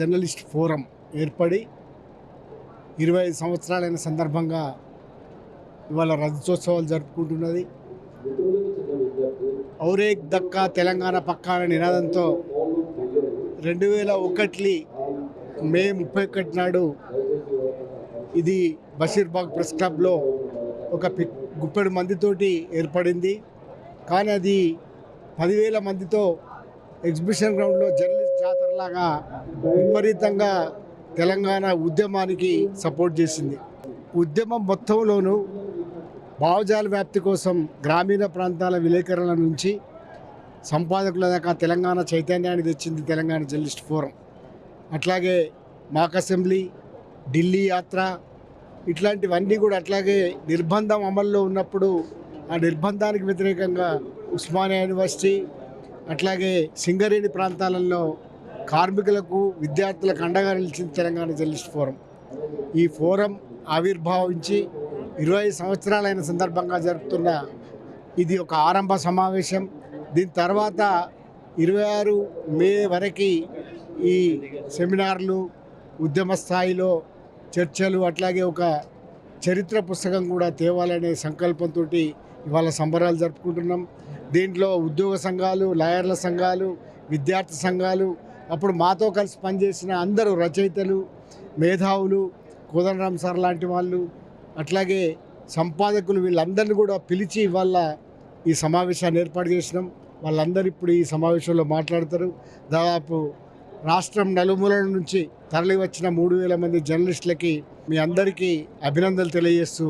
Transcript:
Journalist forum ఏర్పడి 25 సంవత్సరాలైన సందర్భంగా ఇవాళ రజతోత్సవాలు జరుపుకుంటున్నది. ఔరేక్ దక్కా తెలంగాణ పక్కా అనే నినాదంతో 2001 మే 31 నాడు ఇది బషీర్బాగ్ ప్రెస్ క్లబ్లో ఒక గుప్పెడు మందితోటి ఏర్పడింది. కానీ అది 10,000 మందితో ఎగ్జిబిషన్ గ్రౌండ్లో జర్నలిస్ట్ జాతరలాగా విపరీతంగా తెలంగాణ ఉద్యమానికి సపోర్ట్ చేసింది. ఉద్యమం మొత్తంలోనూ భావజాల వ్యాప్తి కోసం గ్రామీణ ప్రాంతాల విలేకరుల నుంచి సంపాదకుల దాకా తెలంగాణ చైతన్యాన్ని తెచ్చింది తెలంగాణ జర్నలిస్ట్ ఫోరం. అట్లాగే మాక్ అసెంబ్లీ, ఢిల్లీ యాత్ర ఇట్లాంటివన్నీ కూడా, అట్లాగే నిర్బంధం అమల్లో ఉన్నప్పుడు ఆ నిర్బంధానికి వ్యతిరేకంగా ఉస్మానియా యూనివర్సిటీ, అట్లాగే సింగరేణి ప్రాంతాలలో కార్మికులకు విద్యార్థులకు అండగా నిలిచింది తెలంగాణ జర్నలిస్ట్ ఫోరం. ఈ ఫోరం ఆవిర్భావించి 20 సంవత్సరాలైన సందర్భంగా జరుపుతున్న ఇది ఒక ఆరంభ సమావేశం. దీని తర్వాత 26 మే వరకు ఈ సెమినార్లు, ఉద్యమ స్థాయిలో చర్చలు, అట్లాగే ఒక చరిత్ర పుస్తకం కూడా తేవాలనే సంకల్పంతో ఇవాళ సంబరాలు జరుపుకుంటున్నాం. దీంట్లో ఉద్యోగ సంఘాలు, లాయర్ల సంఘాలు, విద్యార్థి సంఘాలు, అప్పుడు మాతో కలిసి పనిచేసిన అందరూ రచయితలు, మేధావులు, కోదండరామ్ సార్ లాంటి వాళ్ళు, అట్లాగే సంపాదకులు, వీళ్ళందరినీ కూడా పిలిచి ఇవాళ ఈ సమావేశాన్ని ఏర్పాటు చేసినాం. వాళ్ళందరూ ఇప్పుడు ఈ సమావేశంలో మాట్లాడతారు. దాదాపు రాష్ట్రం నలుమూలల నుంచి తరలి వచ్చిన 3,000 మంది జర్నలిస్టులకి మీ అందరికీ అభినందనలు తెలియజేస్తూ